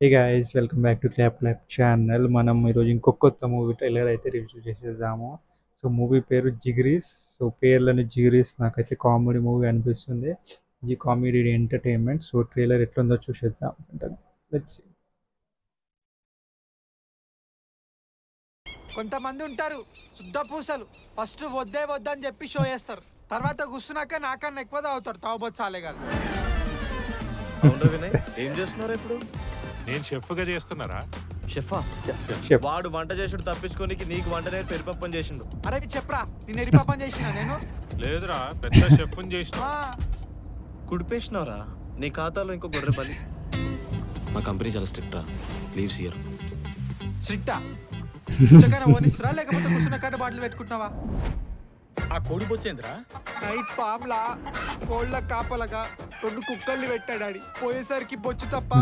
Hey guys welcome back to clap clap channel. మనం ఈరోజు ఇంకొక కొత్త మూవీ ట్రైలర్ అయితే రివ్యూ చేసేద్దాము. సో మూవీ పేరు జిగిరీస్. సో పేర్లని జిగిరీస్ నాకైతే కామెడీ మూవీ అనిపిస్తుంది. ఈ కామెడీ ఎంటర్టైన్మెంట్. సో ట్రైలర్ ఎట్లుందో చూసేద్దాం. Let's see. కొంతమంది ఉంటారు శుద్ధ పూసలు. ఫస్ట్ వద్దే వద్దని చెప్పి షో చేస్తారు, తర్వాత కూర్చున్నాక నాకన్నా ఎక్కువ తాగుతారు తాగుబోతు గారు. అవును వినయ్, ఏం చేస్తున్నారు ఇప్పుడు? నేను షెఫ్గా చేస్తున్నారా? షెఫా? Chef. వాడు వంట చేసుడు తప్పించుకోనికి నీకు వంట నేర్పి పెరిపప్పని చేసిండు. అరే నీ చెప్పరా, నేను ఎరిపాపం చేసిన నేను. లేదురా, పెద్ద షెఫ్ చేసిన. కుడిపేసినవరా? నీ ఖాతాలో ఇంకో గొర్రె బలి. మా కంపెనీ చాలా స్ట్రిక్ట్ రా, లీవ్స్ ఇయర్. స్ట్రిక్టా? పుచ్చకాయ ఓనిస్తురా లేకపోతే కూర్చున్నాక బాటిల్ పెట్టుకుంటున్నావా? ఆ కోడి బొచ్చేంద్రా? నైట్ ఫామ్ లా కోళ్ళ కాపలగా 2 కుక్కల్ని పెట్టాడు డాడీ. పోయేసరికి బొచ్చు తప్ప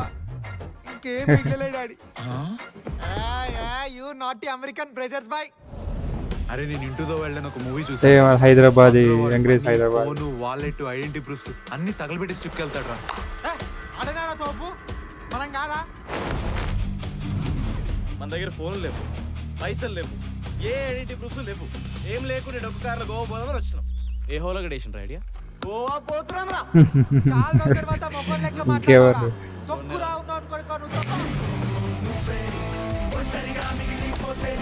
ఇంకేం మిగలలే daddy. You not American brothers boy. అరే నేను ఇంటితో వెళ్ళని ఒక మూవీ చూసి సేమ్ హైదరాబాద్ ఎంగ్రేజ్ Hyderabad. Phone, wallet, identity proofs అన్ని తగలబెట్టి స్టిక్ వెళ్తాడు రా. అడగారా తోపు, మనం కాదా? మన దగ్గర ఫోన్లు లేవు, పైసలు లేవు, ఏ ఐడెంటిటీ ప్రూఫ్స్ లేవు. ఏం లేకుండా డొక్క కార్లో గోవా పోదామని వచ్చినాం. ఏ హోలో గడేసిన ఐడియా? గోవా పోతున్నాం రా. చాలా రోజుల తర్వాత మొక్కలు లెక్క ఇంకెవరు? మాట్లాడారా? తొక్కురా ఉన్నావు అనుకోడుకో నువ్వు.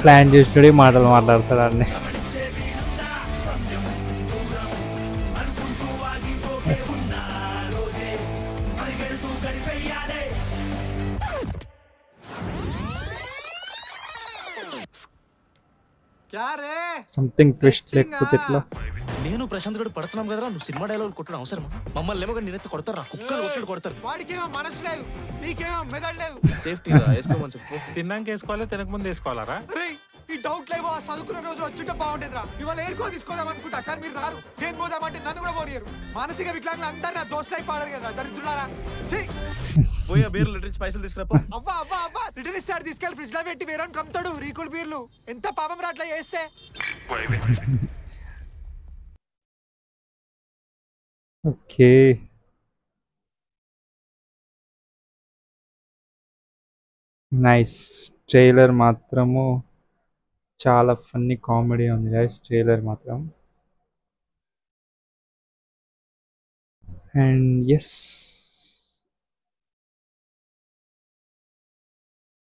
ప్లాన్ చేసి మాటలు మాట్లాడతాడు అన్నీ. క్యా రే? సంథింగ్ ట్విస్ట్ లేకపోతే ఎట్లా? నేను ప్రశాంత్ గడు పడుతున్నాం కదరా, నువ్వు సినిమా డైలాగ్ కొట్టడం అవసరమా? మమ్మల్ని ఏమో నేనైతే కొడతారా, కుక్కలు కొట్టడు కొడతారు. వాడికేమో మనసు లేదు, నీకేమో మెదడు లేదు. సేఫ్టీ రా, వేసుకోమని చెప్పు. తిన్నాక వేసుకోవాలి, తినక ముందు వేసుకోవాలరా? రే ఈ డౌట్ లేవో, ఆ చదువుకున్న రోజు వచ్చుంటే బాగుండేదిరా. ఇవాళ ఏరుకో తీసుకోదాం అనుకుంటా, కానీ మీరు రారు. నేను పోదామంటే నన్ను కూడా పోనీయరు. మానసిక వికలాంగులు అందరు నా దోస్తులై పాడారు కదా దరిద్రులారా. పోయి ఆ బీర్లు లిటరించి పైసలు తీసుకురాపో. అవ్వా అవ్వా అవ్వా, రిటర్న్ ఇస్తాడు తీసుకెళ్ళి ఫ్రిడ్జ్ లో పెట్టి వేరే కమ్ముతాడు రీకుల్ బీర్లు. ఎంత పాపం రా అట్లా చేస్తే. Okay, nice. ట్రైలర్ మాత్రము చాలా ఫన్నీ కామెడీ ఉంది గైస్ ట్రైలర్ మాత్రం. అండ్ ఎస్,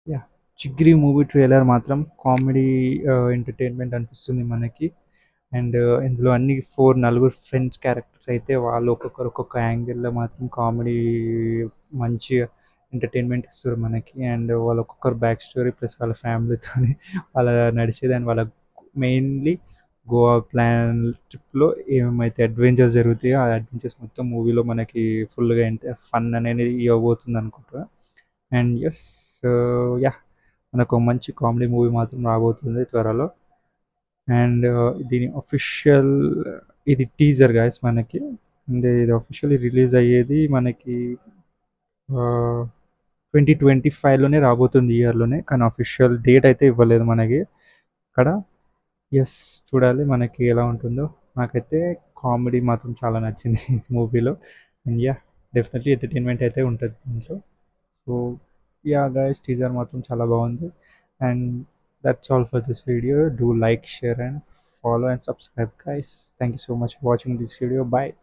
యా, చిగ్రీ మూవీ ట్రైలర్ మాత్రం కామెడీ ఎంటర్టైన్మెంట్ అనిపిస్తుంది మనకి. అండ్ ఇందులో అన్ని నలుగురు ఫ్రెండ్స్ క్యారెక్టర్స్ అయితే వాళ్ళు ఒక్కొక్కరు ఒక్కొక్క యాంగిల్లో మాత్రం కామెడీ మంచి ఎంటర్టైన్మెంట్ ఇస్తారు మనకి. అండ్ వాళ్ళు ఒక్కొక్కరు బ్యాక్ స్టోరీ ప్లస్ వాళ్ళ ఫ్యామిలీతో వాళ్ళ నడిచేది. అండ్ వాళ్ళ మెయిన్లీ గోవా ప్లాన్ ట్రిప్లో ఏమైతే అడ్వెంచర్స్ జరుగుతాయో ఆ అడ్వెంచర్స్ మొత్తం మూవీలో మనకి ఫుల్గా ఫన్ అనేది ఇవ్వబోతుంది అనుకుంటా. అండ్ ఎస్, యా, మనకు మంచి కామెడీ మూవీ మాత్రం రాబోతుంది త్వరలో. అండ్ దీని అఫీషియల్ ఇది టీజర్ గైస్ మనకి. అండ్ ఇది అఫీషియల్లీ రిలీజ్ అయ్యేది మనకి 2025లోనే రాబోతుంది, ఇయర్లోనే. కానీ అఫీషియల్ డేట్ అయితే ఇవ్వలేదు మనకి ఇక్కడ. ఎస్, చూడాలి మనకి ఎలా ఉంటుందో. నాకైతే కామెడీ మాత్రం చాలా నచ్చింది ఈ మూవీలో. అండ్ యా, డెఫినెట్లీ ఎంటర్టైన్మెంట్ అయితే ఉంటుంది దీంట్లో. సో యా గైస్, టీజర్ మాత్రం చాలా బాగుంది. And that's all for this video. Do like, share and follow and subscribe guys. Thank you so much for watching this video. Bye.